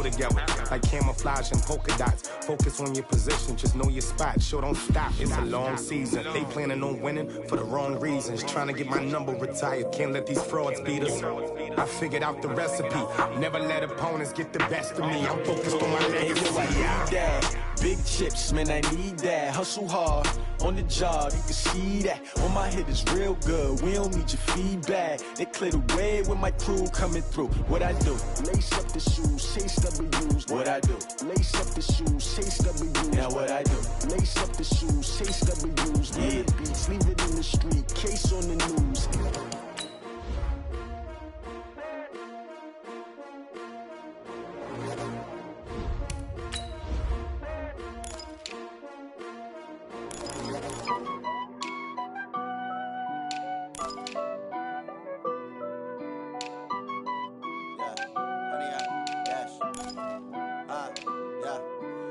together. Like camouflage and polka dots. Focus on your position, just know your spot. Show don't stop, it's a long season. They planning on winning for the wrong reasons. Trying to get my number retired, can't let these frauds beat us. I figured out the recipe. Never let opponents get the best of me. I'm focused on my legacy. Big chips, man, I need that. Hustle hard on the job, you can see that. On my hit is real good, we don't need your feedback. They clear the way with my crew coming through. What I do? Lace up the shoes, chase W's. What I do? Lace up the shoes, chase W's. Now what I do? Lace up the shoes, chase W's. Yeah. Beats, leave it in the street, case on the news.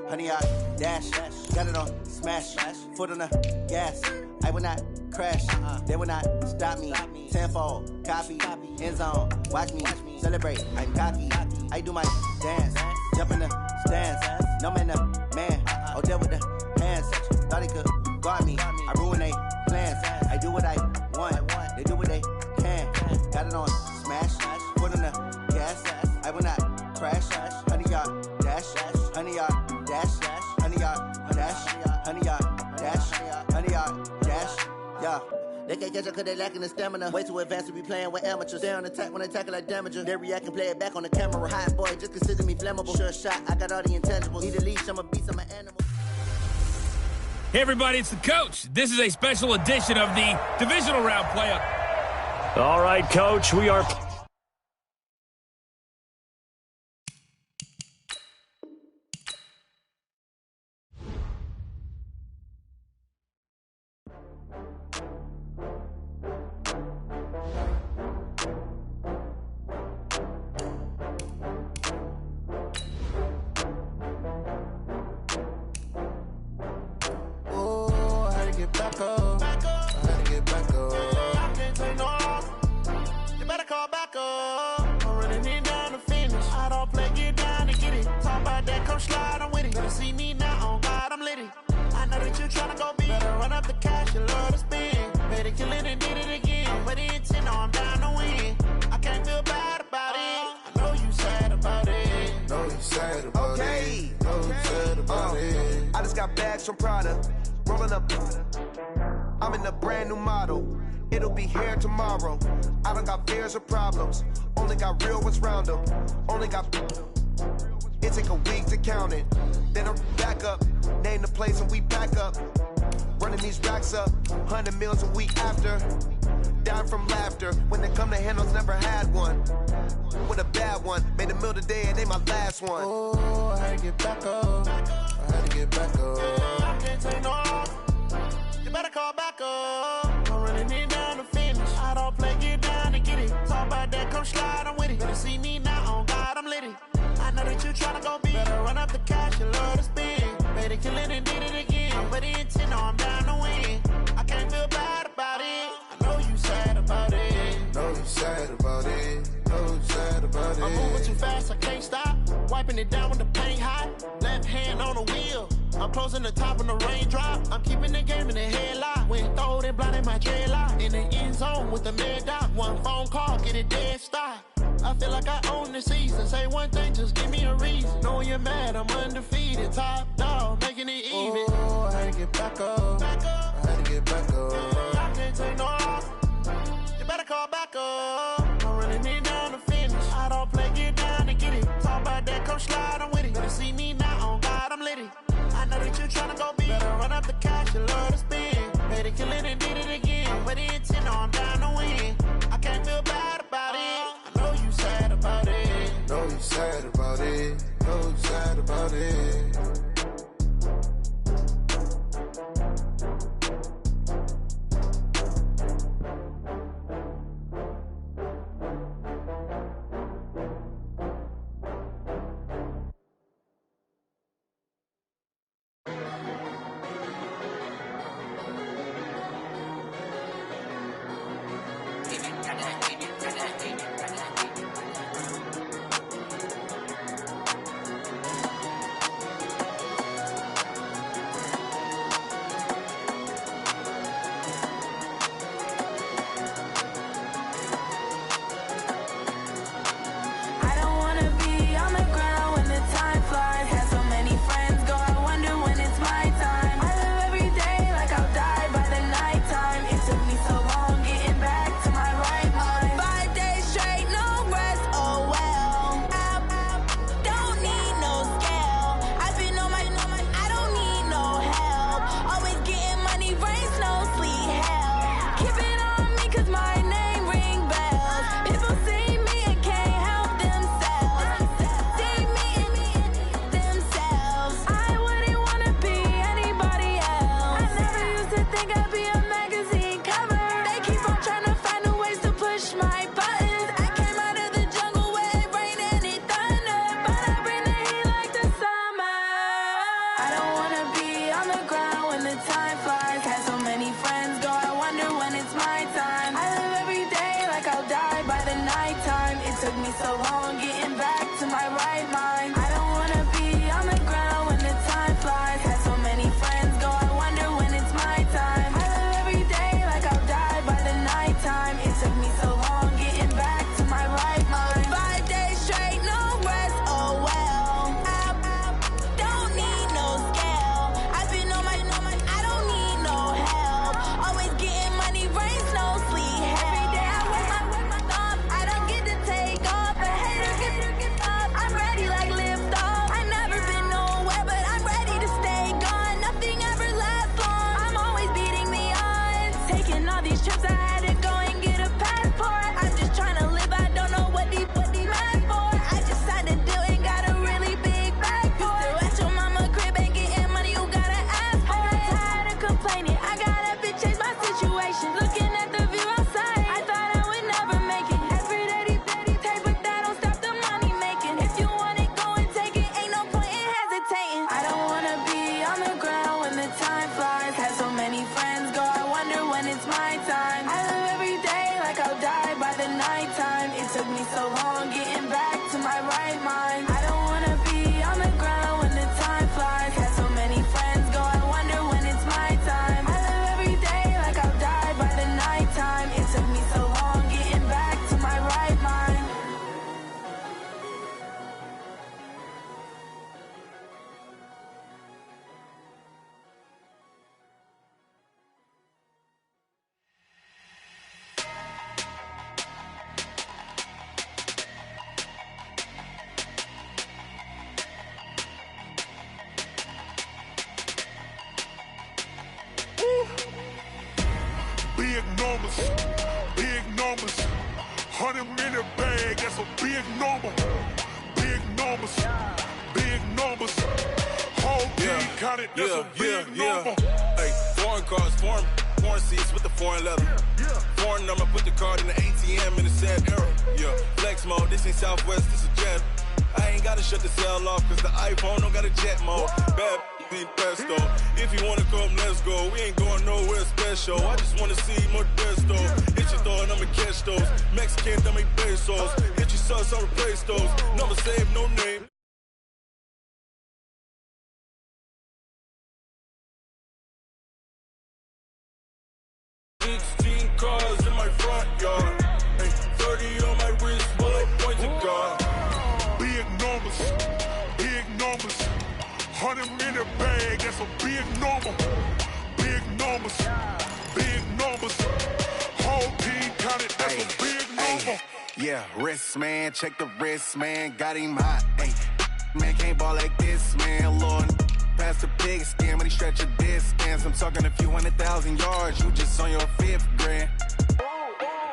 Honey, I dash, got it on smash, foot on the gas. I will not crash, they will not stop me. Tenfold, copy, end zone, watch me celebrate. I'm cocky, I do my dance, jump in the stands. No man, the man, oh, there with the hands. Thought he could guard me, I ruin they plans. I do what I want, they do what they can. Got it on smash, foot on the gas. I will not crash, honey, y'all dash, honey, y'all. Honey, y'all, dash, honey, y'all, dash, honey, y'all, dash, yeah. They can't catch up cause they lacking the stamina. Way too advanced to be playing with amateurs. Stay on attack when they tackle like damager. They react and play it back on the camera. Hot boy, just consider me flammable. Sure shot, I got all the intangibles. Need a leash, I'm a beast, I'm an animal. Hey everybody, it's the coach. This is a special edition of the divisional round playoff. All right, coach, we are... From Prada, rolling up. I'm in a brand new model. It'll be here tomorrow. I don't got fears or problems. Only got real ones round them. Only got. It take a week to count it. Then I'm back up. Name the place and we back up. Running these racks up. 100 meals a week after. Dying from laughter. When it come to handles, never had one. With a bad one. Made a meal today and they my last one. Oh, I had to get back up. I had to get back up. I can't take no loss. You better call back up. I'm running it down to finish. I don't play, get down to get it. Talk about that, come slide, I'm with it. Better see me now, on God, I'm litty. I know that you tryna go big. Better run up the cash, you love to spend. Better kill it and did it again. I'm with the intent, no, I'm down to win. I can't feel bad about it. I know you sad about it. Know you sad about it. Know you sad about it. I'm moving too fast, I can't stop. Wiping it down with the paint hot. Left hand on the wheel. I'm closing the top on the raindrop. I'm keeping the game in the headlock. When throwed and blinded my dreadlock. In the end zone with the mad dot. One phone call, get it dead stop. I feel like I own the season. Say one thing, just give me a reason. Knowing you're mad, I'm undefeated. Top dog, making it even. Oh, I had to get back up. I had to get back up. I can't take no loss. You better call back up. I'm running it down to finish. I don't play, get down to get it. Talk about that, come slide, I'm with it. Better see me now, on God, I'm litty. I know that you tryna go big. Better run up the cash, you love to spend. Better kill it and did it again. I'm with the intent, no, I'm down to win. I can't feel bad about it. I know you sad about it. Know you sad about it. Know you sad about it. mind. I don't wanna be on the ground when the time flies. Got so many friends go, I wonder when it's my time. I live every day like I'll die by the nighttime. It took me so long getting back to my right mind. Big numbers, big numbers. 100-minute bag, that's a big number. Big numbers, big numbers. Whole team counted, that's a big number. Hey, foreign cars, foreign seats with the foreign leather. Foreign number, put the card in the ATM in the sad era. Yeah, flex mode, this ain't Southwest, this is Jet. I ain't gotta shut the cell off, cause the iPhone don't got a jet mode. Bad ain't pesto. If you wanna come, let's go. We ain't going nowhere special. I just wanna see more desto. Hit your thought, I'ma catch those. Mexican, dame pesos. Hit your sus, I'll replace those. Number save, no name. Cars in my front yard. Hey, 30 on my wrist, bullet point to God. Big numbers, big numbers. 100-minute bag, that's a big number. Big numbers, big numbers. Whole team counted, that's a big number. Yeah, wrist man, check the wrist man, got him hot. Hey, man can't ball like this, man. Lord, past the big skin, but he stretch a distance. I'm talking a few 100,000 yards, you just on your 5th grand.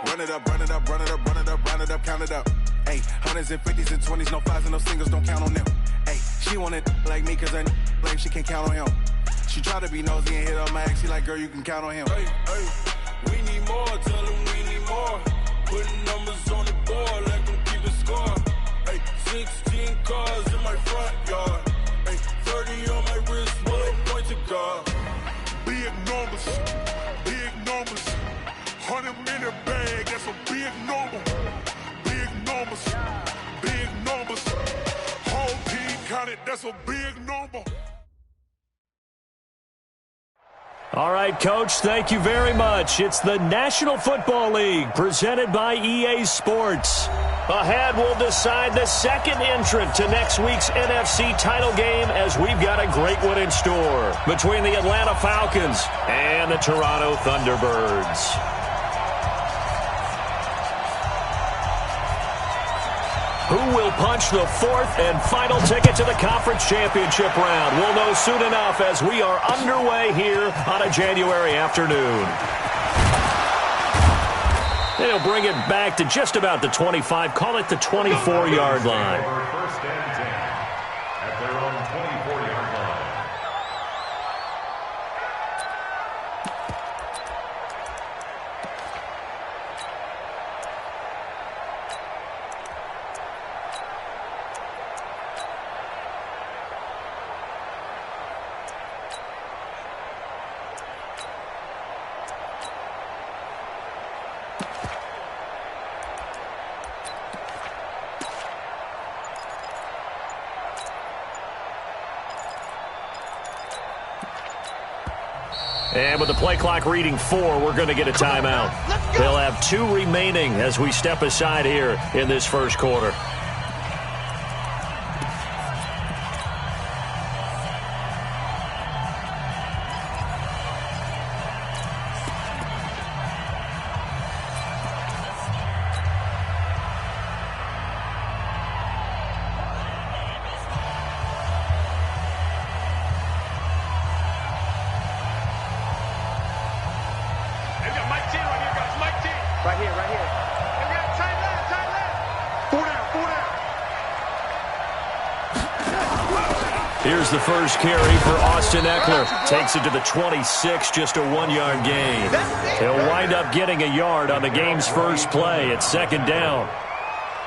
Run it up, run it up, run it up, run it up, run it up, count it up. Hey, hundreds and 50s and 20s, no 5s and no singles, don't count on them. Hey, she want it like me, cause I like she can't count on him. She try to be nosy and hit up my ex, she like, girl, you can count on him. Hey, hey, we need more, tell them we need more. Putting numbers on the board, let them keep it score. Hey, 16 cars in my front yard. Hey, 30 on my wrist, bullet point to God. Big numbers, big numbers. 100-minute bag, that's a big number. Big numbers, big numbers. Whole team counted, that's a big number. All right, Coach, thank you very much. It's the National Football League presented by EA Sports. Ahead, we'll decide the second entrant to next week's NFC title game as we've got a great one in store between the Atlanta Falcons and the Toronto Thunderbirds. Who will punch the fourth and final ticket to the conference championship round? We'll know soon enough as we are underway here on a January afternoon. They'll bring it back to just about the 25, call it the 24-yard line. First and 10 at their own 24-yard line. And with the play clock reading 4, we're going to get a timeout. They'll have 2 remaining as we step aside here in this first quarter. Here's the first carry for Austin Eckler. Takes it to the 26, just a 1-yard gain. He'll wind up getting a yard on the game's first play at second down.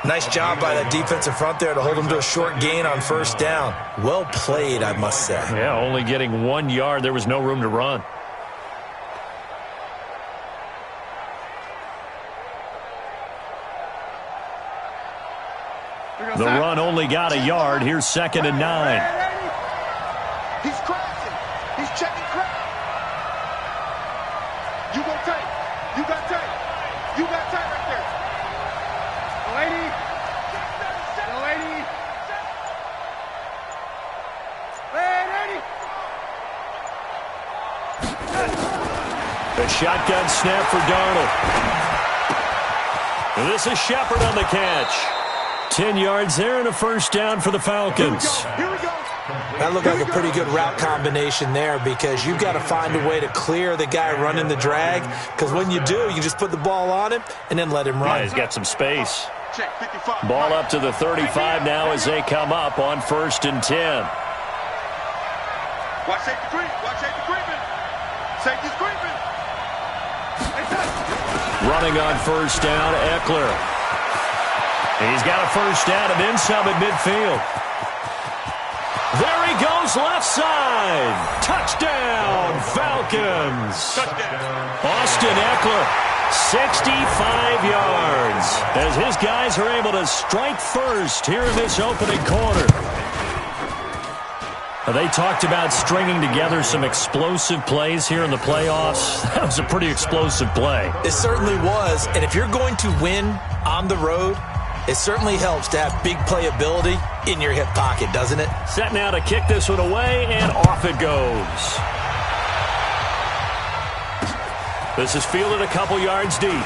Nice job by that defensive front there to hold him to a short gain on first down. Well played, I must say. Yeah, only getting 1 yard. There was no room to run. We The run only got a yard. Here's 2nd and 9. He's crashing. He's checking crack. You go tape. You got tape. You got tape right there. The lady. The lady. The shotgun snap for Darnold. And this is Shepard on the catch. 10 yards there and a first down for the Falcons. Here we go. That looked like a pretty good route combination there because you've got to find a way to clear the guy running the drag, because when you do, you just put the ball on him and then let him run. Yeah, he's got some space. Ball up to the 35 now as they come up on 1st and 10. Watch safety creep. Watch safety creeping. Safety's creeping. Running on 1st down, Eckler. He's got a first down and then some at midfield. There he goes, left side. Touchdown, Falcons. Austin Eckler, 65 yards, as his guys are able to strike first here in this opening quarter. They talked about stringing together some explosive plays here in the playoffs. That was a pretty explosive play. It certainly was, and if you're going to win on the road, it certainly helps to have big playability in your hip pocket, doesn't it? Set now to kick this one away, and off it goes. This is fielded a couple yards deep.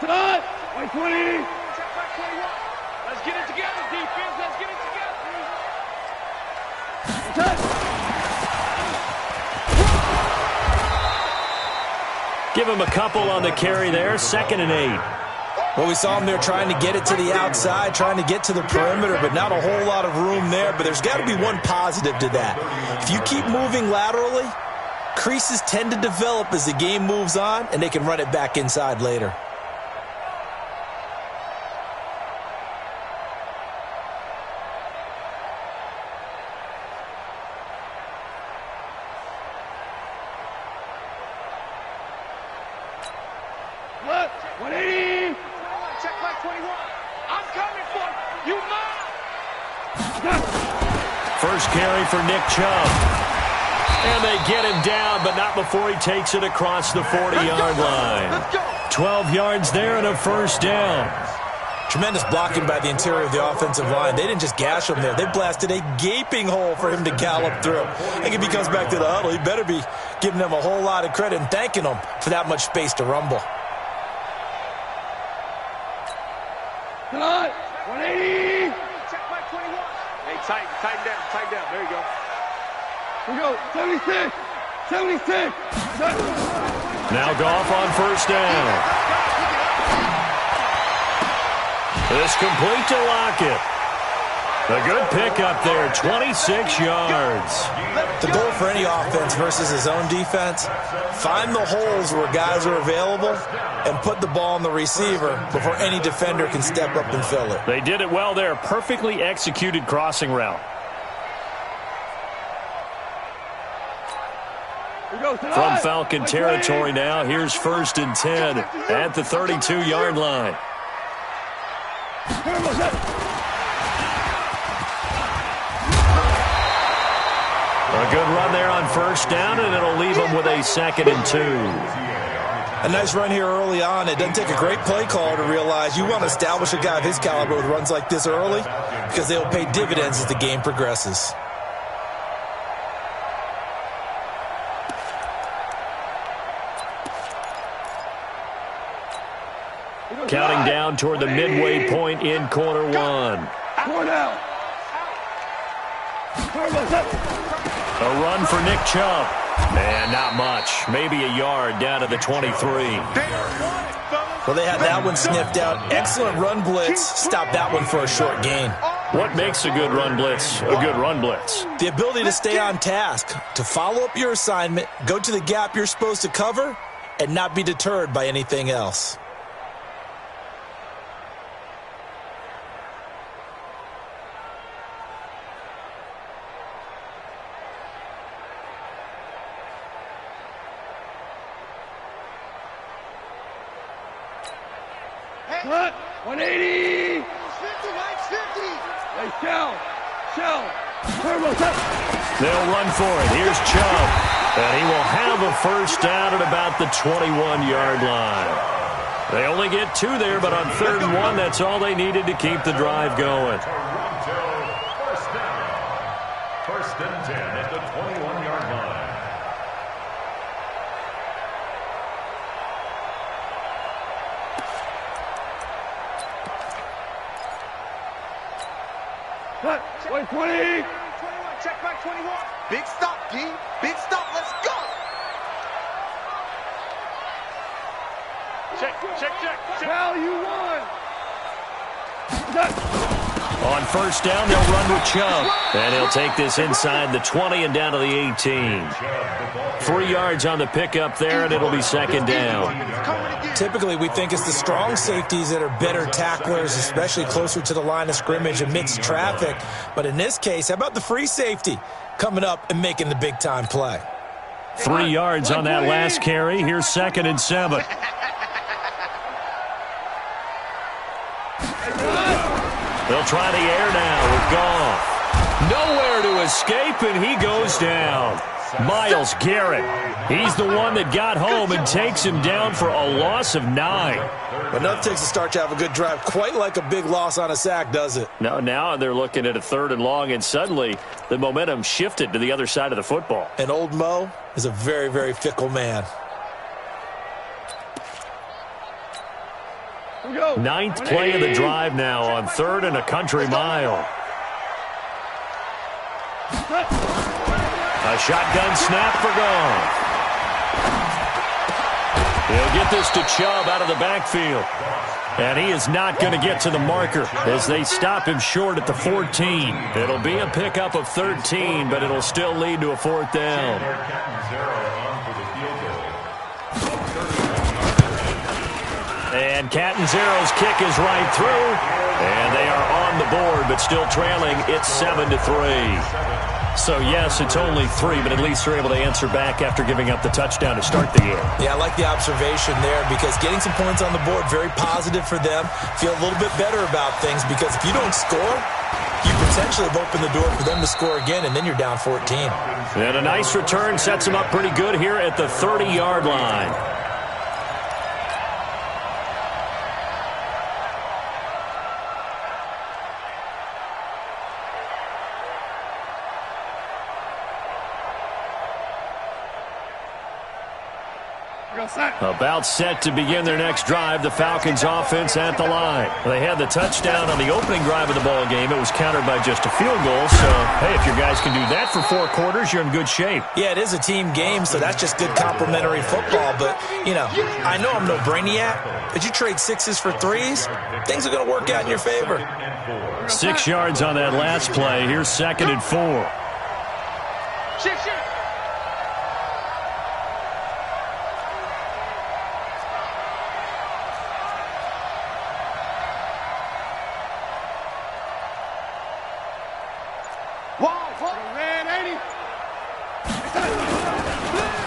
Tonight, 20. Let's get it together, defense. Let's get it together. Give him a couple on the carry there. 2nd and 8. Well, we saw him there trying to get it to the outside, trying to get to the perimeter, but not a whole lot of room there. But there's got to be one positive to that. If you keep moving laterally, creases tend to develop as the game moves on, and they can run it back inside later. First carry for Nick Chubb. And they get him down, but not before he takes it across the 40-yard line. 12 yards there and a first down. Tremendous blocking by the interior of the offensive line. They didn't just gash him there. They blasted a gaping hole for him to gallop through. I think if he comes back to the huddle, he better be giving them a whole lot of credit and thanking them for that much space to rumble. Tonight, 180. Check by 21. Hey, tighten down. There you go. Here we go. 76. 76. Now Goff on first down. This complete to Lockett. A good pickup there, 26 yards. The goal for any offense versus his own defense, find the holes where guys are available and put the ball on the receiver before any defender can step up and fill it. They did it well there. Perfectly executed crossing route. From Falcon territory now, here's 1st and 10 at the 32-yard line. A good run there on first down, and it'll leave them with a 2nd and 2. A nice run here early on. It doesn't take a great play caller to realize you want to establish a guy of his caliber with runs like this early because they'll pay dividends as the game progresses. Counting down toward the midway point in quarter one. A run for Nick Chubb. And not much. Maybe a yard down to the 23. Well, they had that one sniffed out. Excellent run blitz. Stop that one for a short gain. What makes a good run blitz a good run blitz? The ability to stay on task, to follow up your assignment, go to the gap you're supposed to cover, and not be deterred by anything else. Cut! 180! 50, Hey, Shell! Turbo, They'll run for it. Here's Chubb. And he will have a first down at about the 21-yard line. They only get 2 there, but on 3rd and 1, that's all they needed to keep the drive going. First and 10 at the 21-yard line. Cut! 20! Check back 21. Big stop, D. Big stop. Let's go. Check. Hell, you won. On first down, they'll run with Chubb. And he'll take this inside the 20 and down to the 18. 3 yards on the pickup there, and it'll be 2nd down. Typically, we think it's the strong safeties that are better tacklers, especially closer to the line of scrimmage amidst traffic. But in this case, how about the free safety coming up and making the big-time play? 3 yards on that last carry. Here's 2nd and 7. They'll try the air now with Goff. Nowhere to escape, and he goes down. Myles Garrett. He's the one that got home and takes him down for a loss of 9. Enough takes a start to have a good drive. Quite like a big loss on a sack, does it? No, now they're looking at a 3rd and long, and suddenly the momentum shifted to the other side of the football. And old Mo is a very, very fickle man. 9th play of the drive now on 3rd and a country mile. A shotgun snap for Goff. He'll get this to Chubb out of the backfield. And he is not going to get to the marker as they stop him short at the 14. It'll be a pickup of 13, but it'll still lead to a 4th down. And Catanzaro's kick is right through. And they are on the board, but still trailing. It's 7-3. So, yes, it's only 3, but at least they're able to answer back after giving up the touchdown to start the year. Yeah, I like the observation there because getting some points on the board, very positive for them. Feel a little bit better about things because if you don't score, you potentially have opened the door for them to score again, and then you're down 14. And a nice return sets them up pretty good here at the 30-yard line. About set to begin their next drive, the Falcons offense at the line. They had the touchdown on the opening drive of the ball game. It was countered by just a field goal. So, hey, if your guys can do that for 4 quarters, you're in good shape. Yeah, it is a team game, so that's just good complimentary football. But, you know, I know I'm no brainiac, but you trade 6s for 3s, things are going to work out in your favor. 6 yards on that last play. Here's 2nd and 4. Shit.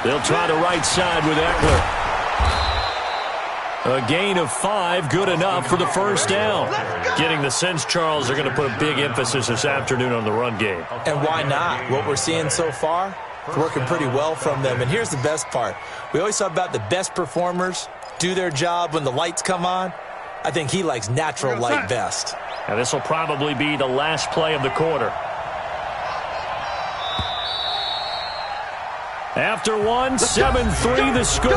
They'll try the right side with Eckler. A gain of 5, good enough for the first down. Getting the sense, Charles, they're going to put a big emphasis this afternoon on the run game. And why not? What we're seeing so far, it's working pretty well from them. And here's the best part. We always talk about the best performers do their job when the lights come on. I think he likes natural light best. Now this will probably be the last play of the quarter. After 1, 7-3 the score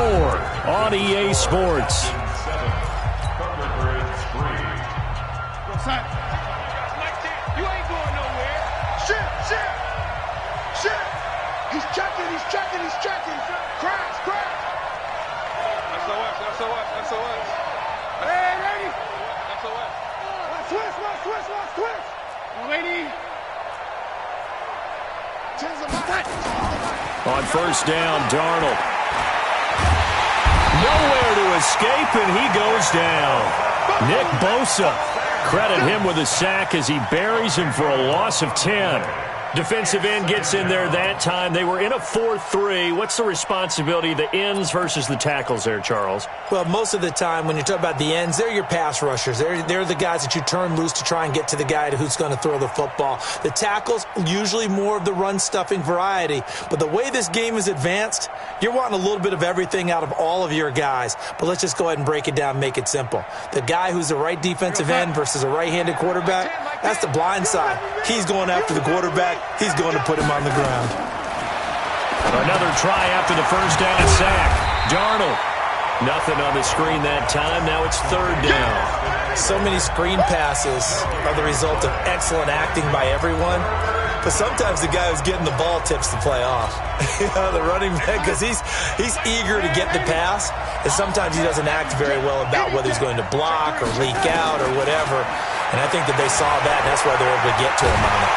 on EA Sports. You ain't going nowhere. Shit. He's checking. Crash. SOS. Whitey. On first down, Darnold. Nowhere to escape, and he goes down. Nick Bosa. Credit him with a sack as he buries him for a loss of 10. Defensive end gets in there that time. They were in a 4-3. What's the responsibility of the ends versus the tackles there, Charles? Well, most of the time when you talk about the ends, they're your pass rushers. They're the guys that you turn loose to try and get to the guy who's going to throw the football. The tackles, usually more of the run-stuffing variety. But the way this game is advanced, you're wanting a little bit of everything out of all of your guys. But let's just go ahead and break it down, make it simple. The guy who's the right defensive end versus a right-handed quarterback, that's the blind side. He's going after the quarterback. He's going to put him on the ground. Another try after the first down sack. Darnold. Nothing on the screen that time. Now it's third down. So many screen passes are the result of excellent acting by everyone. But sometimes the guy who's getting the ball tips the play off. The running back, because he's eager to get the pass, and sometimes he doesn't act very well about whether he's going to block or leak out or whatever. And I think that they saw that, and that's why they're able to get to him on it.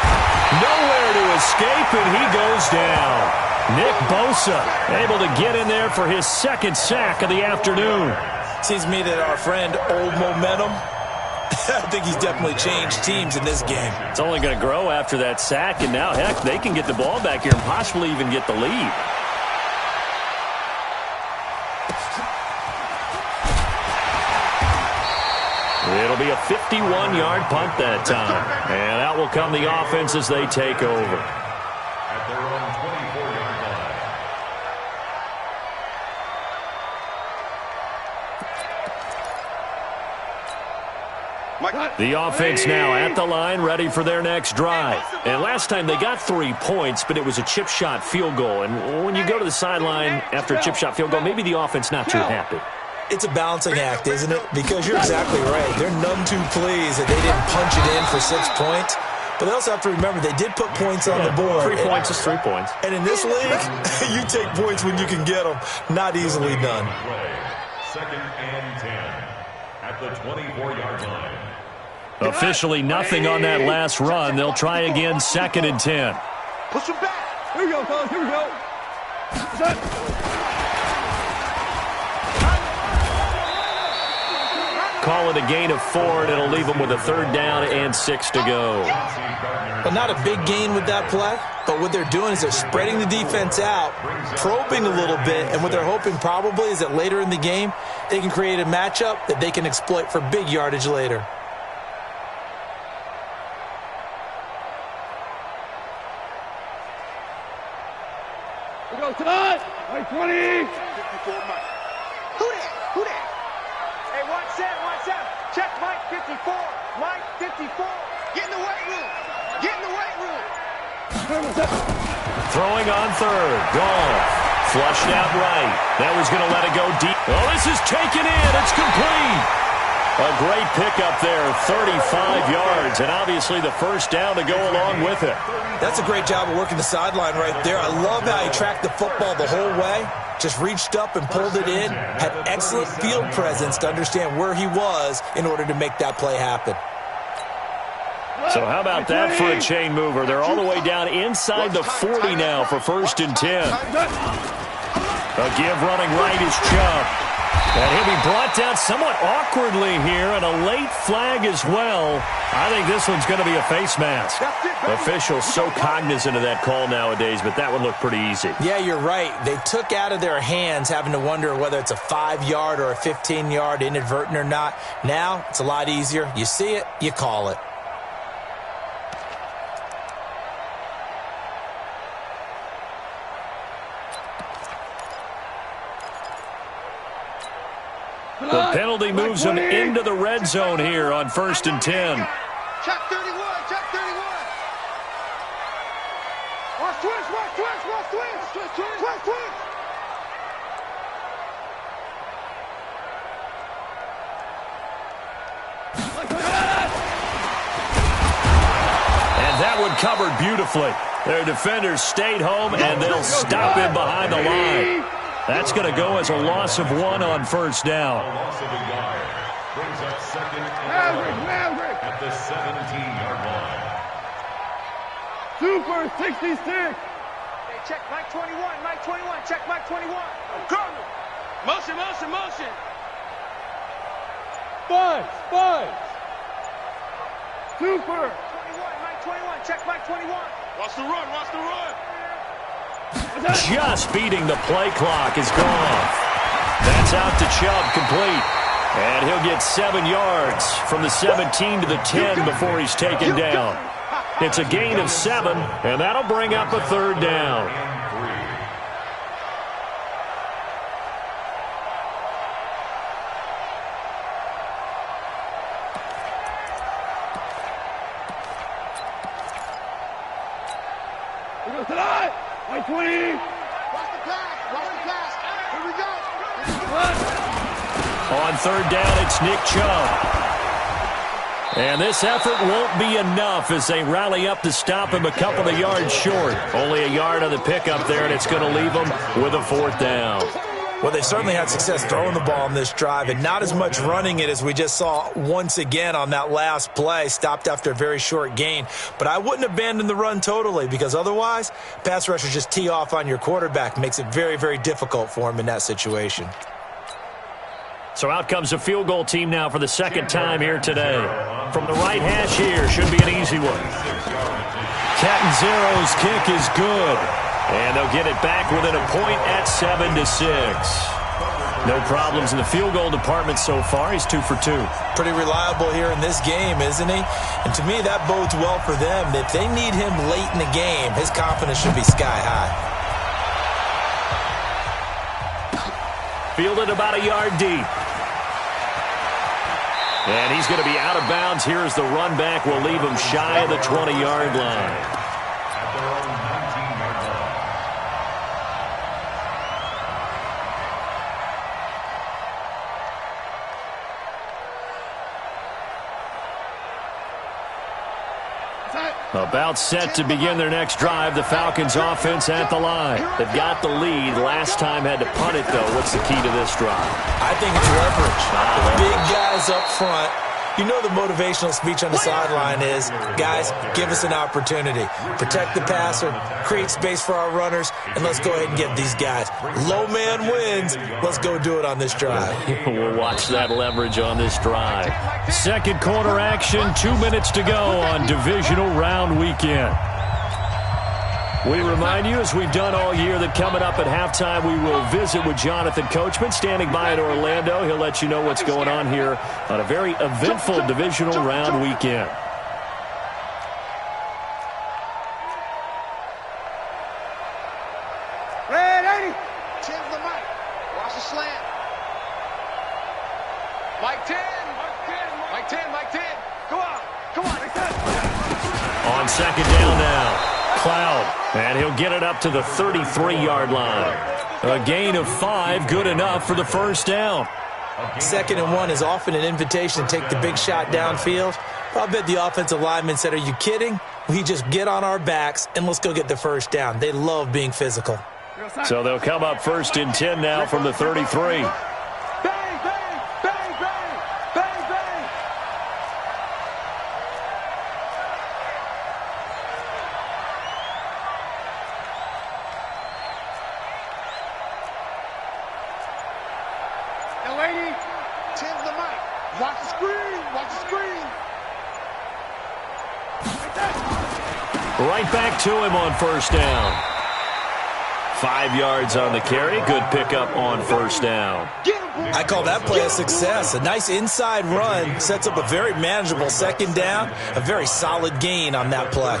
Nowhere to escape, and he goes down. Nick Bosa able to get in there for his second sack of the afternoon. Seems to me that our friend Old Momentum, I think he's definitely changed teams in this game. It's only going to grow after that sack, and now, heck, they can get the ball back here and possibly even get the lead. It'll be a 51-yard punt that time. And out will come the offense as they take over. At their own 24-yard line. The offense now at the line, ready for their next drive. And last time they got 3 points, but it was a chip shot field goal. And when you go to the sideline after a chip shot field goal, maybe the offense not too happy. It's a balancing act, isn't it? Because you're exactly right. They're none too pleased that they didn't punch it in for 6 points. But they also have to remember they did put points on the board. 3 points is 3 points. And in this league, you take points when you can get them. Not easily done. Second and 10 at the 24-yard line. Officially nothing on that last run. They'll try again, second and 10. Push him back. Here we go, fellas. Here we go. Call it a gain of 4, and it'll leave them with a third down and 6 to go. Well, not a big gain with that play, but what they're doing is they're spreading the defense out, probing a little bit, and what they're hoping probably is that later in the game, they can create a matchup that they can exploit for big yardage later. We go tonight. 20. Who that? Hey, watch that. Check Mike 54. Mike 54. Get in the weight room. Throwing on third. Gone. Flushed out right. That was going to let it go deep. Oh, this is taken in. It's complete. A great pickup there. 35 yards. And obviously the first down to go along with it. That's a great job of working the sideline right there. I love how he tracked the football the whole way. Just reached up and pulled it in. Had excellent field presence to understand where he was in order to make that play happen. So how about that for a chain mover? They're all the way down inside the 40 now for first and 10. A give running right is Chubb. And he'll be brought down somewhat awkwardly here, and a late flag as well. I think this one's going to be a face mask. Officials so cognizant of that call nowadays, but that one looked pretty easy. Yeah, you're right. They took out of their hands having to wonder whether it's a 5-yard or a 15-yard inadvertent or not. Now, it's a lot easier. You see it, you call it. The penalty moves them into the red zone here on first and 10. Check 31. Watch twist. And that one covered beautifully. Their defenders stayed home, and they'll stop him behind the line. That's going to go as a loss of 1 on first down. A loss of a yard brings up second and 11 at the 17-yard line. Super 66. Hey, check Mike 21, Mike 21, check Mike 21. I'm coming. Motion, motion, motion. Five. Super 21, Mike 21, check Mike 21. Watch the run, watch the run. Just beating the play clock is gone. That's out to Chubb, complete. And he'll get 7 yards from the 17 to the 10 before he's taken down. It's a gain of 7, and that'll bring up a 3rd down. We go tonight. Mike 20. Watch the pass. Here we go. On 3rd down, it's Nick Chubb. And this effort won't be enough as they rally up to stop him a couple of yards short. Only a yard on the pickup there, and it's going to leave them with a 4th down. Well, they certainly had success throwing the ball on this drive, and not as much running it as we just saw once again on that last play. Stopped after a very short gain. But I wouldn't abandon the run totally, because otherwise, pass rushers just tee off on your quarterback. Makes it very, very difficult for him in that situation. So out comes a field goal team now for the 2nd time here today. From the right hash here, should be an easy one. Catanzero's kick is good. And they'll get it back within a point at 7-6. No problems in the field goal department so far. He's 2 for 2. Pretty reliable here in this game, isn't he? And to me, that bodes well for them. If they need him late in the game, his confidence should be sky high. Fielded about a yard deep. And he's going to be out of bounds here as the run back will leave him shy of the 20-yard line. About set to begin their next drive. The Falcons offense at the line. They've got the lead. Last time had to punt it, though. What's the key to this drive? I think it's leverage. The big guys up front. You know the motivational speech on the sideline is, guys, give us an opportunity. Protect the passer, create space for our runners, and let's go ahead and get these guys. Low man wins. Let's go do it on this drive. We'll watch that leverage on this drive. 2nd quarter action, 2 minutes to go on divisional round weekend. We remind you, as we've done all year, that coming up at halftime, we will visit with Jonathan Coachman, standing by in Orlando. He'll let you know what's going on here on a very eventful divisional round weekend. Red 80. 10 to the mic. Watch the slant. Mike 10. Mike 10. Mike 10. Come on. On 2nd down now. Cloud, and he'll get it up to the 33-yard line. A gain of 5, good enough for the 1st down. 2nd and 1 is often an invitation to take the big shot downfield. I bet the offensive lineman said, are you kidding? We just get on our backs and let's go get the 1st down. They love being physical. So they'll come up 1st and 10 now from the 33. Right back to him on 1st down. 5 yards on the carry. Good pickup on 1st down. I call that play a success. A nice inside run sets up a very manageable 2nd down. A very solid gain on that play.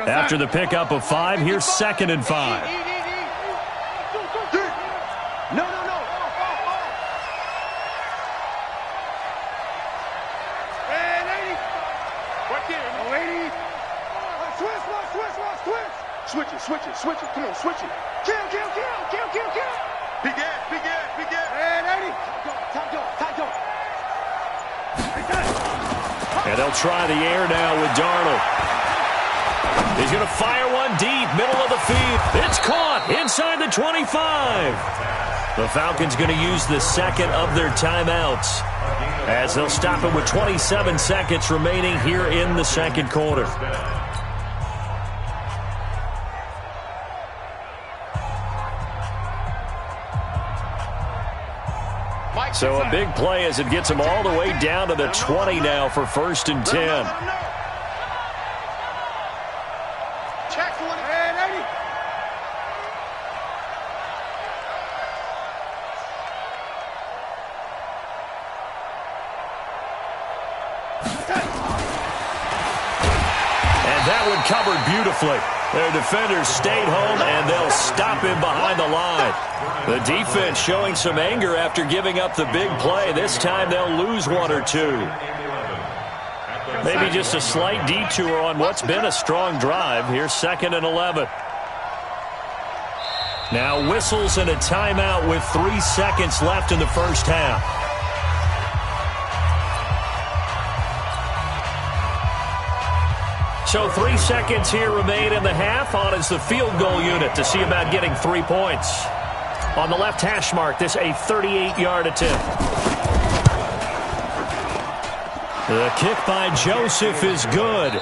After the pickup of 5, here's 2nd and 5. Switch it. Come on, switch it. Kill. Big gas. And 80. Top dog. And they'll try the air now with Darnold. He's going to fire one deep, middle of the field. It's caught inside the 25. The Falcons going to use the second of their timeouts as they'll stop it with 27 seconds remaining here in the second quarter. So a big play as it gets them all the way down to the 20 now for 1st and 10. Check 20. And 80. And that one covered beautifully. Their defenders stayed home, and they'll stop him behind the line. The defense showing some anger after giving up the big play. This time they'll lose one or two. Maybe just a slight detour on what's been a strong drive. Here's 2nd and 11. Now whistles and a timeout with 3 seconds left in the first half. So 3 seconds here remain in the half. On is the field goal unit to see about getting 3 points. On the left hash mark, this a 38-yard attempt. The kick by Joseph is good.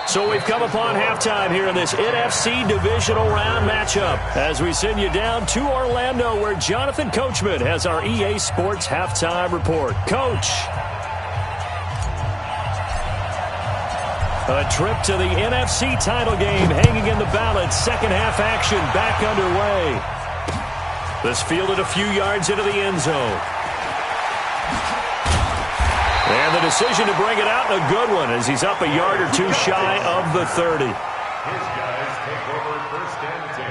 So we've come upon halftime here in this NFC divisional round matchup as we send you down to Orlando where Jonathan Coachman has our EA Sports halftime report. Coach. A trip to the NFC title game hanging in the balance. Second half action back underway. This fielded a few yards into the end zone. And the decision to bring it out, a good one, as he's up a yard or two shy of the 30. His guys take over 1st and 10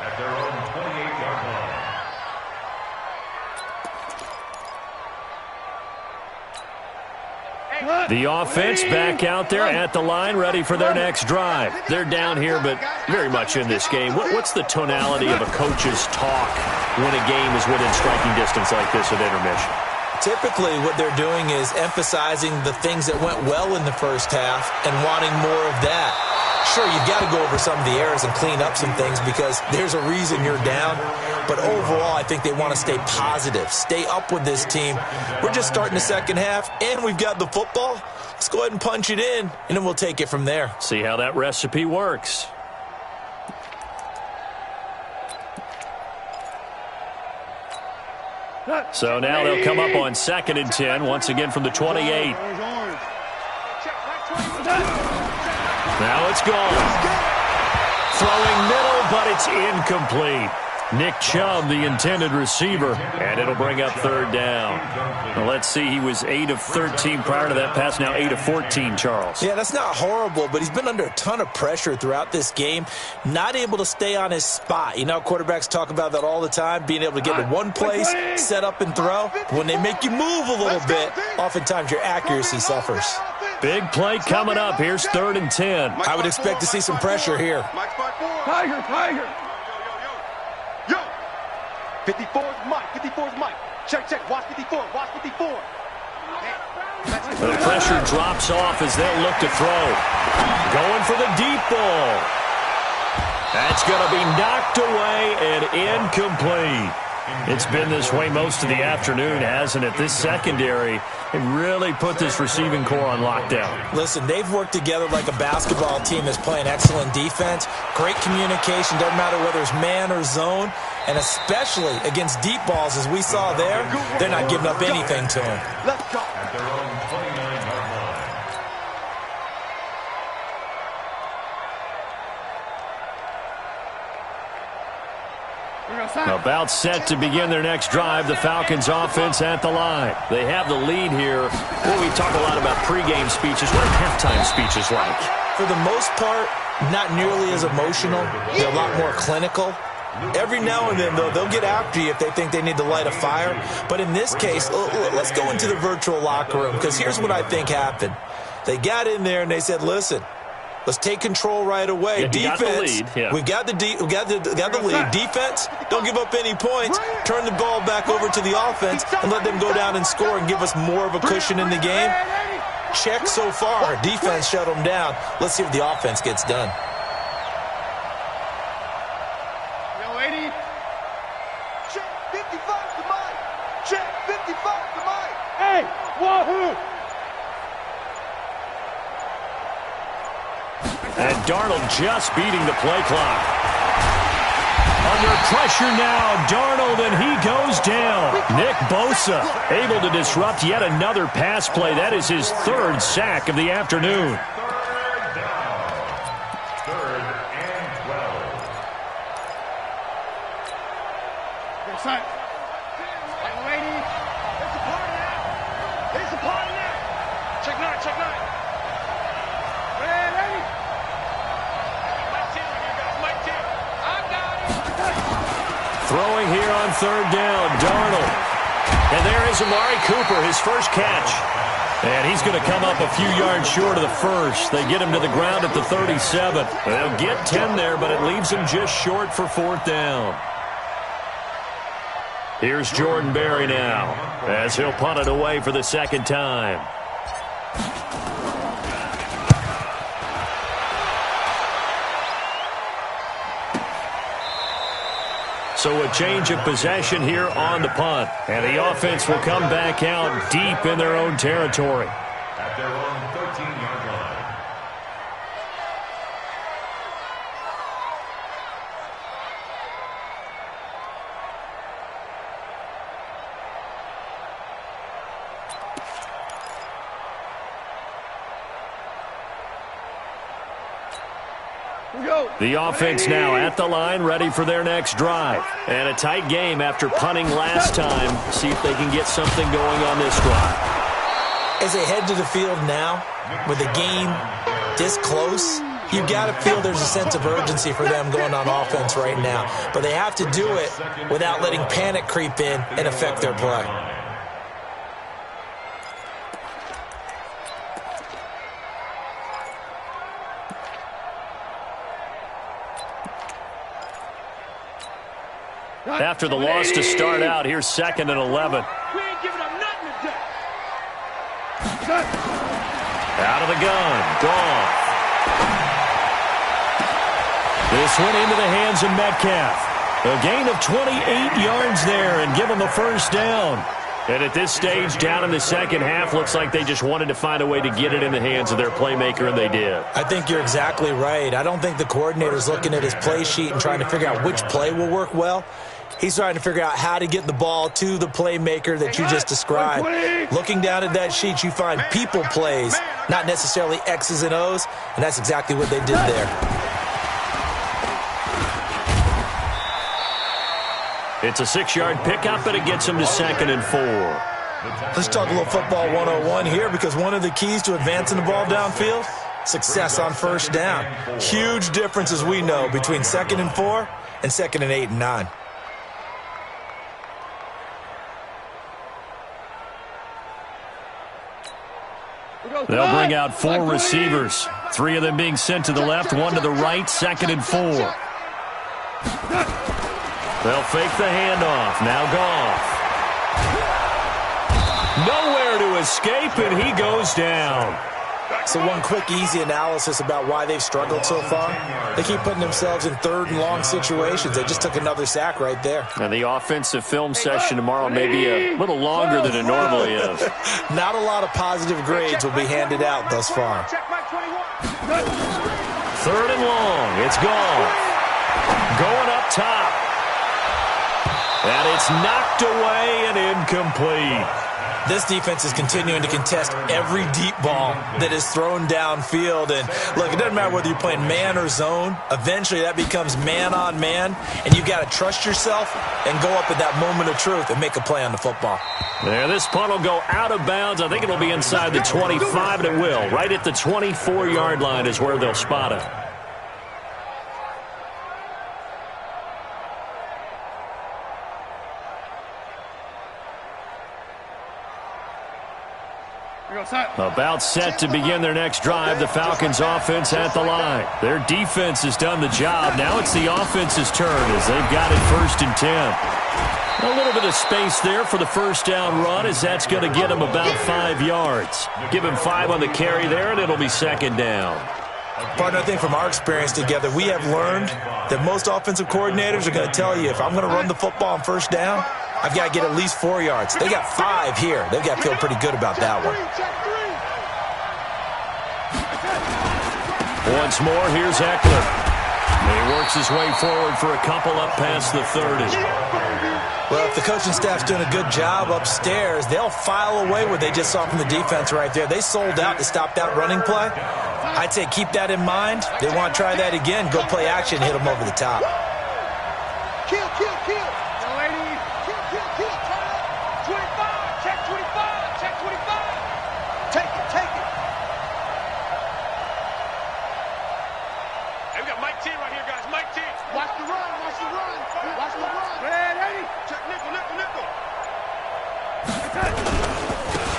at their own 28-yard line. The offense back out there at the line, ready for their next drive. They're down here, but very much in this game. What's the tonality of a coach's talk when a game is within striking distance like this at intermission? Typically, what they're doing is emphasizing the things that went well in the first half and wanting more of that. Sure, you've got to go over some of the errors and clean up some things because there's a reason you're down. But overall, I think they want to stay positive, stay up with this team. We're just starting the second half, and we've got the football. Let's go ahead and punch it in, and then we'll take it from there. See how that recipe works. So now they'll come up on 2nd and 10, once again from the 28. Now it's gone. Throwing middle, but it's incomplete. Nick Chubb, the intended receiver, and it'll bring up 3rd down. Now let's see, he was 8 of 13 prior to that pass, now 8 of 14, Charles. Yeah, that's not horrible, but he's been under a ton of pressure throughout this game, not able to stay on his spot. You know, quarterbacks talk about that all the time, being able to get to one place, set up and throw. But when they make you move a little bit, oftentimes your accuracy suffers. Big play coming up. Here's 3rd and 10. I would expect to see some pressure here. Tiger, Tiger. 54's Mike. 54's Mike. Check, check. Watch 54. Watch 54. The pressure drops off as they'll look to throw. Going for the deep ball. That's going to be knocked away and incomplete. It's been this way most of the afternoon, hasn't it? This secondary, it really put this receiving core on lockdown. Listen, they've worked together like a basketball team that's playing excellent defense. Great communication, doesn't matter whether it's man or zone. And especially against deep balls, as we saw there, they're not giving up anything to them. Let's go. At their own 29-yard line. About set to begin their next drive, the Falcons offense at the line. They have the lead here. Well, we talk a lot about pregame speeches. What are halftime speeches like? For the most part, not nearly as emotional. They're a lot more clinical. Every now and then, though, they'll get after you if they think they need to light a fire. But in this case, let's go into the virtual locker room, because here's what I think happened. They got in there and they said, listen, let's take control right away. Defense, we've got the lead. Defense, don't give up any points. Turn the ball back over to the offense and let them go down and score and give us more of a cushion in the game. Check so far. Defense shut them down. Let's see if the offense gets done. Yo, 80. 55 to Mike. Hey, wahoo! And Darnold just beating the play clock. Under pressure now, Darnold, and he goes down. Nick Bosa able to disrupt yet another pass play. That is his third sack of the afternoon. Third and 12. Good sight. Hey, lady. It's a party now. It's a party now. Check nine, check nine. Hey, lady. Mike Taylor here, guys. Mike Taylor. I'm down here. Throwing here on third down, Darnold. And there is Amari Cooper, his first catch. And he's going to come up a few yards short of the first. They get him to the ground at the 37. They'll get 10 there, but it leaves him just short for fourth down. Here's Jordan Berry now, as he'll punt it away for the second time. So a change of possession here on the punt. And the offense will come back out deep in their own territory. At their own 13-yard line. The offense now at the line, ready for their next drive. And a tight game after punting last time. See if they can get something going on this drive. As they head to the field now, with the game this close, you got to feel there's a sense of urgency for them going on offense right now. But they have to do it without letting panic creep in and affect their play. After the loss to start out, here's 2nd and 11. We ain't giving up nothing today. Out of the gun, gone. This one into the hands of Metcalf. A gain of 28 yards there and give them a first down. And at this stage, down in the second half, looks like they just wanted to find a way to get it in the hands of their playmaker, and they did. I think you're exactly right. I don't think the coordinator's looking at his play sheet and trying to figure out which play will work well. He's trying to figure out how to get the ball to the playmaker that you just described. Looking down at that sheet, you find people plays, not necessarily X's and O's, and that's exactly what they did there. It's a 6-yard pickup, and it gets them to 2nd and 4. Let's talk a little football 101 here, because one of the keys to advancing the ball downfield, success on first down. Huge difference, as we know, between 2nd and 4 and 2nd and 8 and 9. They'll bring out 4 receivers, 3 of them being sent to the left, 1 to the right, 2nd and 4. They'll fake the handoff. Now Goff. Nowhere to escape, and he goes down. So one quick, easy analysis about why they've struggled so far. They keep putting themselves in 3rd and long situations. They just took another sack right there. And the offensive film session tomorrow may be a little longer than it normally is. Not a lot of positive grades will be handed out thus far. 3rd and long. It's Goff. Going up top. And it's knocked away and incomplete. This defense is continuing to contest every deep ball that is thrown downfield. And, look, it doesn't matter whether you're playing man or zone. Eventually that becomes man-on-man, and you've got to trust yourself and go up at that moment of truth and make a play on the football. There, this punt will go out of bounds. I think it'll be inside the 25, and it will. Right at the 24-yard line is where they'll spot it. About set to begin their next drive. The Falcons offense at the line. Their defense has done the job. Now it's the offense's turn as they've got it 1st and 10. A little bit of space there for the first down run, as that's going to get them about 5 yards. Give him 5 on the carry there, and it'll be 2nd down. Partner, I think from our experience together, we have learned that most offensive coordinators are going to tell you, if I'm going to run the football on first down, I've got to get at least 4 yards. They got 5 here. They've got to feel pretty good about that one. Once more, here's Eckler. He works his way forward for a couple up past the 30. Well, if the coaching staff's doing a good job upstairs, they'll file away what they just saw from the defense right there. They sold out to stop that running play. I'd say keep that in mind. They want to try that again. Go play action, hit them over the top. Kill, kill, kill. Young lady. Kill, kill, kill. Turn up. 25. Check 25. Check 25. Take it, take it. Hey, we got Mike T right here, guys. Mike T. Watch the run. Watch the run. Watch the run. Ready? Check nickel, nickel, nickel.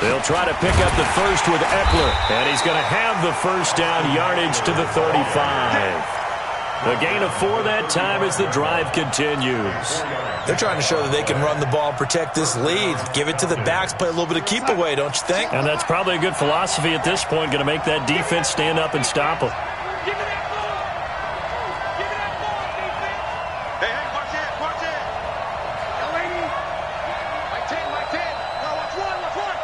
They'll try to pick up the first with Eckler, and he's going to have the first down, yardage to the 35. A gain of 4 that time as the drive continues. They're trying to show that they can run the ball and protect this lead. Give it to the backs, play a little bit of keep away, don't you think? And that's probably a good philosophy at this point, going to make that defense stand up and stop them. Give me that ball. Give me that ball, defense. Hey, hey, watch it, watch it. Young lady. Mike 10, Mike 10. No, watch one, watch one.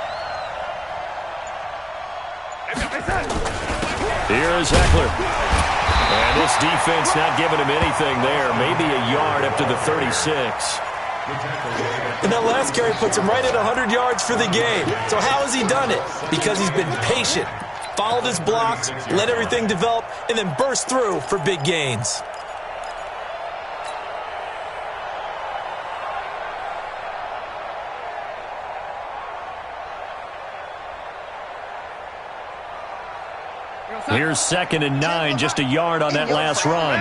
Here is Eckler. And this defense not giving him anything there. Maybe a yard up to the 36. And that last carry puts him right at 100 yards for the game. So how has he done it? Because he's been patient, followed his blocks, let everything develop, and then burst through for big gains. Here's 2nd and 9, just a yard on that last run.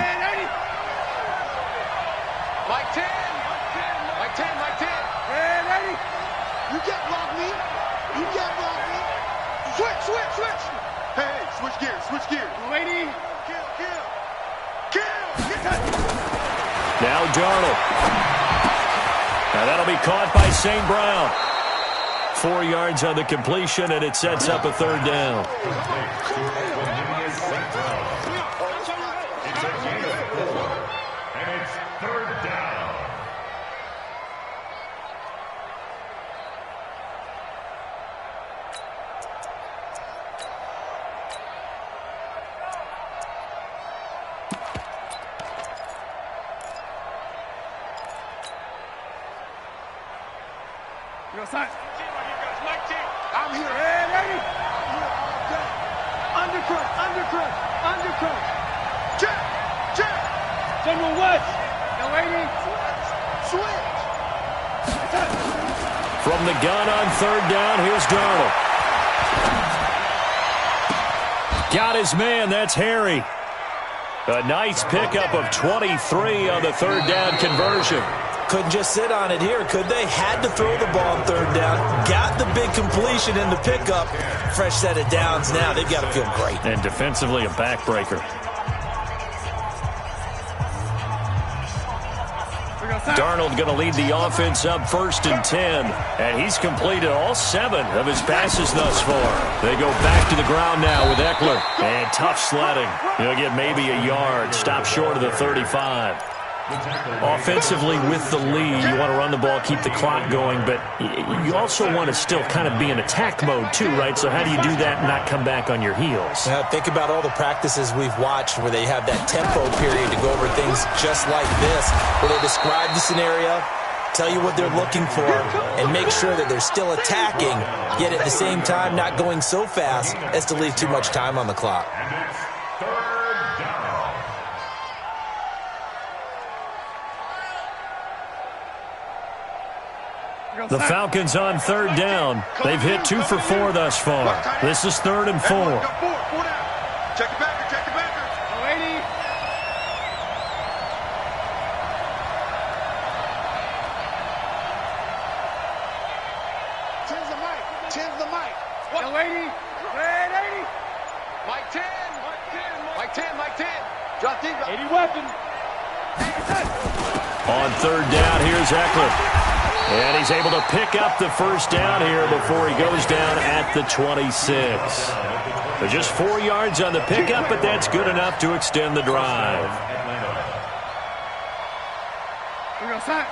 Mike 10. Mike 10, Mike 10. Ready? You can't block me. You can't block me. Switch, switch, switch. Hey, switch gears, switch gears. Lady. Kill, kill. Kill. Now Darnold. Now that'll be caught by St. Brown. 4 yards on the completion, and it sets up a 3rd down. It's a gain of 4, and it's 3rd down. You know, son. I'm here. Hey, ready? I'm here all day. Undercut, undercut, undercut. Check, check. General West. Young lady. Switch. From the gun on 3rd down, here's Darnold. Got his man, that's Harry. A nice pickup of 23 on the 3rd down conversion. Couldn't just sit on it here, could they? Had to throw the ball on 3rd down. Got the big completion in the pickup. Fresh set of downs now. They've got to feel great. And defensively, a backbreaker. Darnold going to lead the offense up 1st and 10. And he's completed all 7 of his passes thus far. They go back to the ground now with Eckler. And tough sledding. He'll get maybe a yard. Stop short of the 35. Offensively with the lead, you want to run the ball, keep the clock going, but you also want to still kind of be in attack mode too, right? So how do you do that and not come back on your heels? Think about all the practices we've watched where they have that tempo period to go over things just like this, where they describe the scenario, tell you what they're looking for, and make sure that they're still attacking, yet at the same time not going so fast as to leave too much time on the clock. The Falcons on 3rd down. They've hit 2 for 4 thus far. This is 3rd and 4. Check the backer, check the backer. Lady. Tens the mic, tens the mic. What? Lady. Ready. Mike 10. Mike 10, Mike 10. Drop deep. 80 weapon. On 3rd down, here's Eckler. And he's able to pick up the first down here before he goes down at the 26. So just 4 yards on the pickup, but that's good enough to extend the drive. Here we go, son.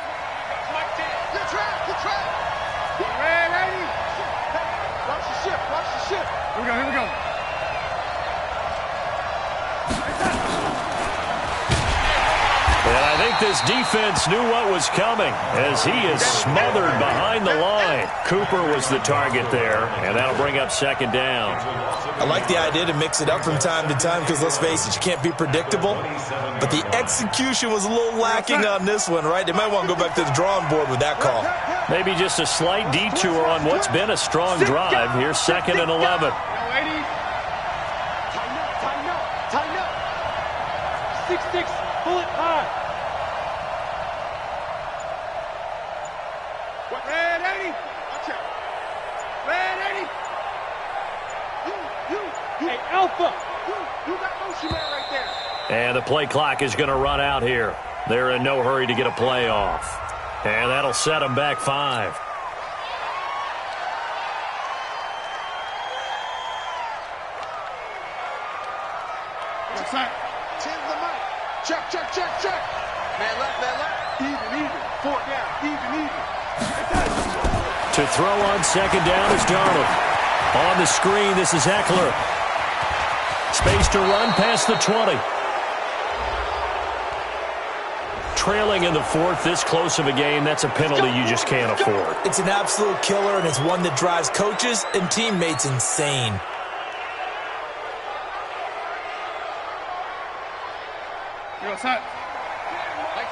Mike 10. Good trap. Get ready. Watch the ship. Watch the ship. Here we go. Here we go. And I think this defense knew what was coming as he is smothered behind the line. Cooper was the target there, and that'll bring up second down. I like the idea to mix it up from time to time because, let's face it, you can't be predictable. But the execution was a little lacking on this one, right? They might want to go back to the drawing board with that call. Maybe just a slight detour on what's been a strong drive. Here's 2nd and 11. Tighten up. 6-6. Pull it high. Red 80. Watch out. Red 80. You. Hey, Alpha. You got motion man right there. And the play clock is going to run out here. They're in no hurry to get a play off. And that'll set them back 5. Check. Man left. Even. 4 down. Even. To throw on 2nd down is Darnold. On the screen, this is Eckler. Space to run past the 20. Trailing in the 4th, this close of a game, that's a penalty you just can't afford. It's an absolute killer, and it's one that drives coaches and teammates insane. Mike 10.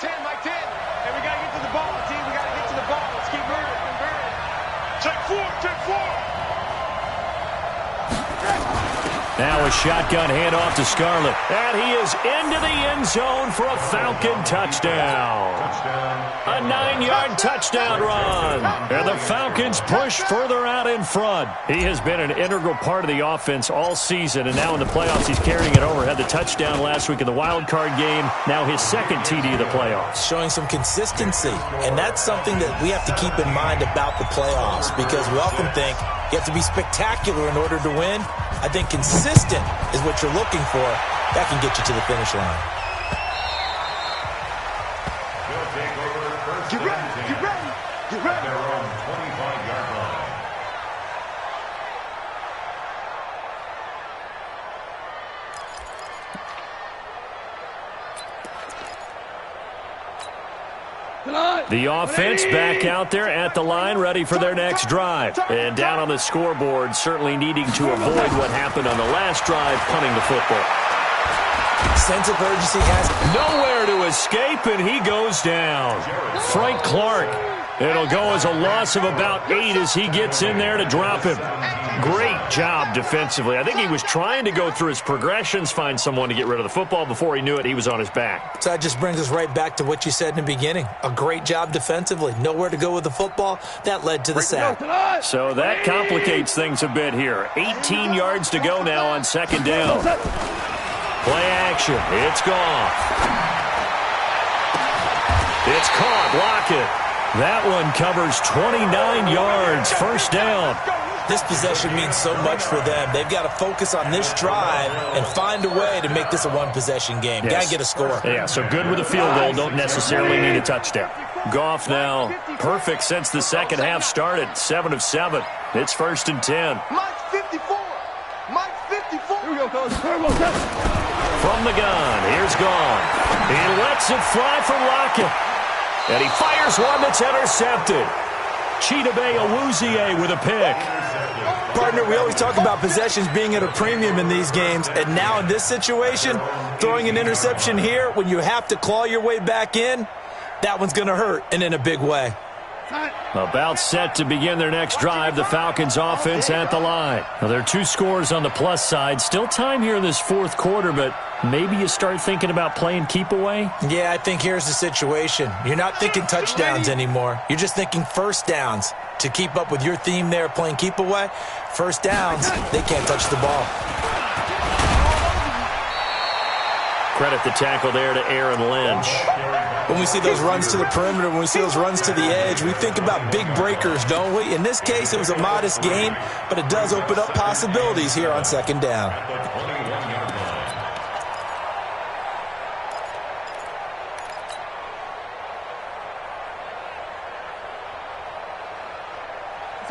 Hey, we got to get to the ball, team. We got to get to the ball. Let's keep moving. Take 4. Now a shotgun handoff to Scarlett. And he is into the end zone for a Falcon touchdown. A 9-yard touchdown run. And the Falcons push further out in front. He has been an integral part of the offense all season, and now in the playoffs he's carrying it over. Had the touchdown last week in the wild card game. Now his 2nd TD of the playoffs. Showing some consistency, and that's something that we have to keep in mind about the playoffs because we often think you have to be spectacular in order to win. I think consistent is what you're looking for. That can get you to the finish line. Get ready. Their own 25-yard line. The offense back out there at the line, ready for their next drive. And down on the scoreboard, certainly needing to avoid what happened on the last drive, punting the football. Sense of urgency has nowhere to escape, and he goes down. Frank Clark. It'll go as a loss of about 8 as he gets in there to drop him. Great job defensively. I think he was trying to go through his progressions, find someone to get rid of the football. Before he knew it, he was on his back. So that just brings us right back to what you said in the beginning. A great job defensively. Nowhere to go with the football. That led to the sack. So that complicates things a bit here. 18 yards to go now on 2nd down. Play action. It's gone. It's caught. Lockett. That one covers 29 yards. 1st down. This possession means so much for them. They've got to focus on this drive and find a way to make this a one-possession game. Yes. Got to get a score. Yeah, so good with a field goal. Don't necessarily need a touchdown. Goff now perfect since the second half started. 7 of 7. It's 1st and 10. Mike 54. Here we go, coach. From the gun, here's Gone. He lets it fly from Lockett. And he fires one that's intercepted. Chidobe Awuzie with a pick. Partner, we always talk about possessions being at a premium in these games, and now in this situation, throwing an interception here when you have to claw your way back in, that one's going to hurt, and in a big way. About set to begin their next drive, the Falcons offense at the line. Now, there are 2 scores on the plus side. Still time here in this 4th quarter, but maybe you start thinking about playing keep away? Yeah, I think here's the situation. You're not thinking touchdowns anymore. You're just thinking 1st downs. To keep up with your theme there, playing keep away, 1st downs, they can't touch the ball. Credit the tackle there to Aaron Lynch. When we see those runs to the perimeter, when we see those runs to the edge, we think about big breakers, don't we? In this case, it was a modest gain, but it does open up possibilities here on 2nd down.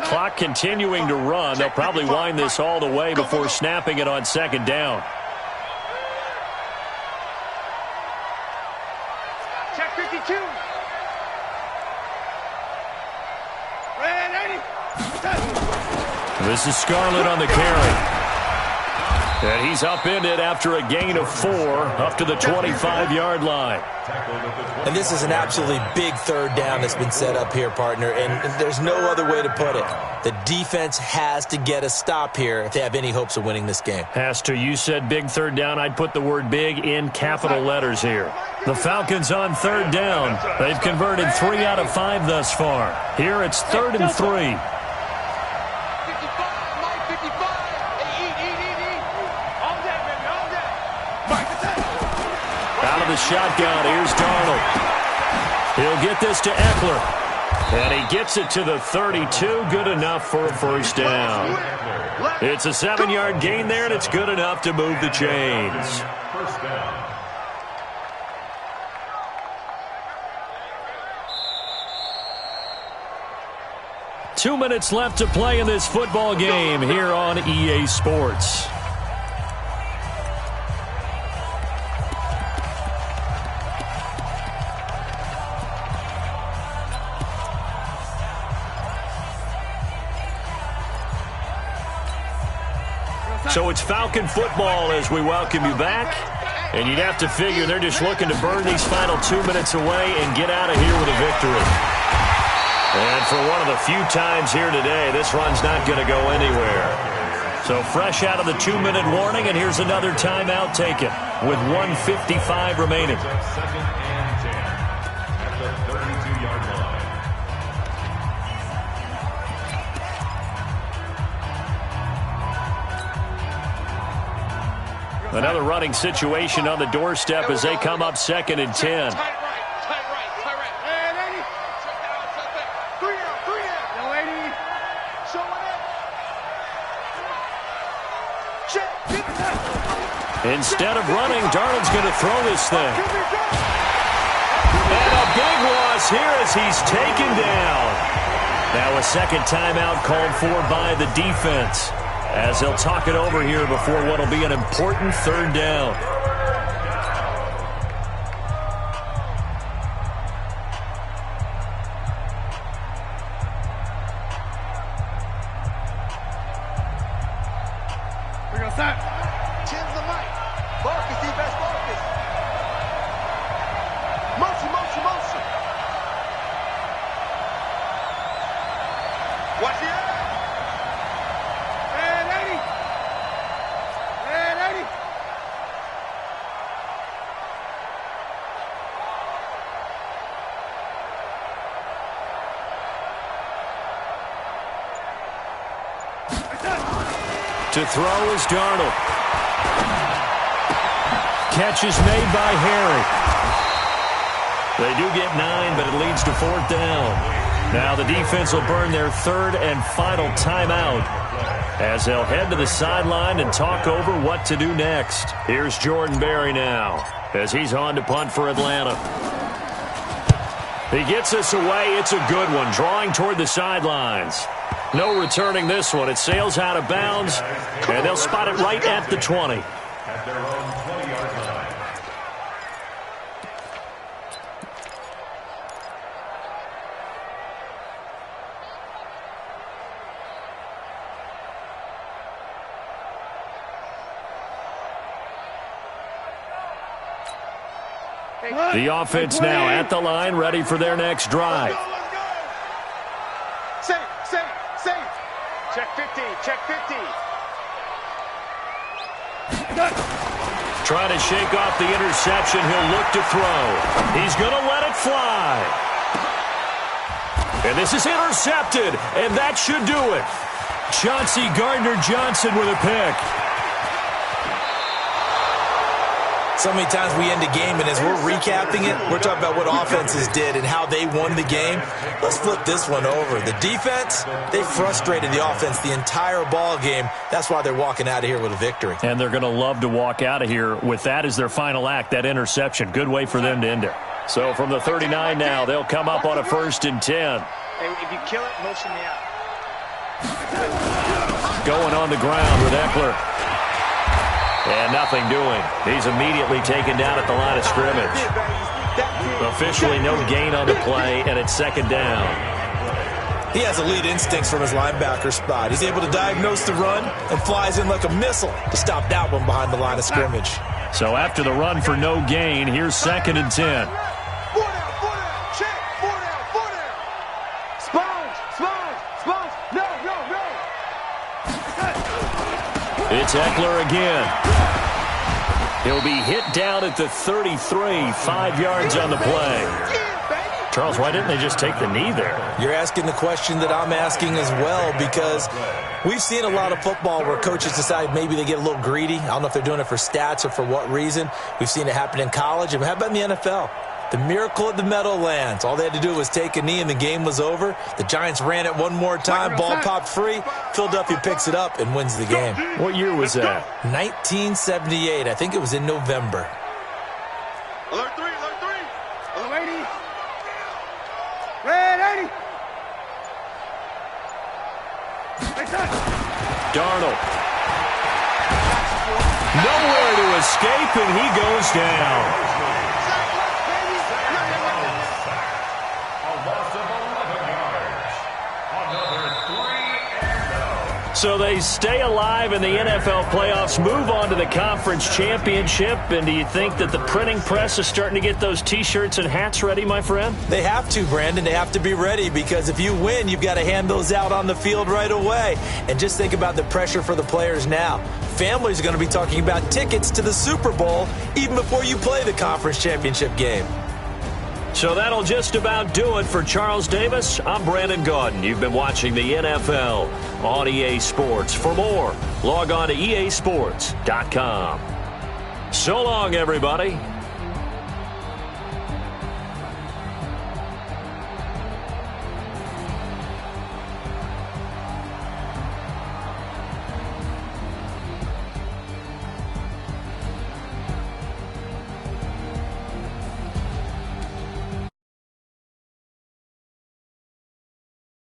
Clock continuing to run. They'll probably wind this all the way before snapping it on second down. Check 52. This is Scarlett on the carry. And he's upended after a gain of 4 up to the 25-yard line. And this is an absolutely big third down that's been set up here, partner, and there's no other way to put it. The defense has to get a stop here if they have any hopes of winning this game. Pastor, you said big third down. I'd put the word big in capital letters here. The Falcons on third down. They've converted 3 out of 5 thus far. Here it's 3rd and 3. Out of the shotgun, here's Darnold. He'll get this to Eckler. And he gets it to the 32. Good enough for a first down. It's a 7-yard gain there, and it's good enough to move the chains. First down. Two minutes left to play in this football game here on EA Sports. So it's Falcon football as we welcome you back. And you'd have to figure they're just looking to burn these final 2 minutes away and get out of here with a victory. And for one of the few times here today, this run's not going to go anywhere. So fresh out of the 2-minute warning, and here's another timeout taken with 1:55 remaining. 2nd and 10 at the 32-yard line. Another running situation on the doorstep as they come up 2nd and 10. Instead of running, Darnold's going to throw this thing. And a big loss here as he's taken down. Now a second timeout called for by the defense, as they'll talk it over here before what will be an important third down. To throw is Darnold. Catch is made by Harry. They do get 9, but it leads to 4th down. Now the defense will burn their 3rd and final timeout as they'll head to the sideline and talk over what to do next. Here's Jordan Berry now as he's on to punt for Atlanta. He gets this away. It's a good one, drawing toward the sidelines. No returning this one. It sails out of bounds, and they'll spot it right at the 20. At their own 20-yard line. The offense now at the line, ready for their next drive. Check 50, check 50. Trying to shake off the interception. He'll look to throw. He's going to let it fly. And this is intercepted, and that should do it. Chauncey Gardner-Johnson with a pick. So many times we end a game, and as we're recapping it, we're talking about what offenses did and how they won the game. Let's flip this one over. The defense, they frustrated the offense the entire ball game. That's why they're walking out of here with a victory. And they're going to love to walk out of here with that as their final act, that interception. Good way for them to end it. So from the 39 now, they'll come up on a 1st and 10. Hey, if you kill it, motion me out. going on the ground with Eckler. And nothing doing. He's immediately taken down at the line of scrimmage. Officially no gain on the play, and it's second down. He has elite instincts from his linebacker spot. He's able to diagnose the run and flies in like a missile to stop that one behind the line of scrimmage. So after the run for no gain, here's 2nd and 10. It's Eckler again. He'll be hit down at the 33, 5 yards on the play. Charles, why didn't they just take the knee there? You're asking the question that I'm asking as well, because we've seen a lot of football where coaches decide maybe they get a little greedy. I don't know if they're doing it for stats or for what reason. We've seen it happen in college. And how about in the NFL? The miracle of the Meadowlands. All they had to do was take a knee and the game was over. The Giants ran it one more time. Ball popped free. Philadelphia picks it up and wins the game. What year was that? 1978. I think it was in November. Alert 3, alert 3. Alert 80. Red 80. Darnold. Nowhere to escape, and he goes down. So they stay alive in the NFL playoffs, move on to the conference championship. And do you think that the printing press is starting to get those T-shirts and hats ready, my friend? They have to, Brandon. They have to be ready, because if you win, you've got to hand those out on the field right away. And just think about the pressure for the players now. Families are going to be talking about tickets to the Super Bowl even before you play the conference championship game. So that'll just about do it for Charles Davis. I'm Brandon Gaudin. You've been watching the NFL on EA Sports. For more, log on to easports.com. So long, everybody.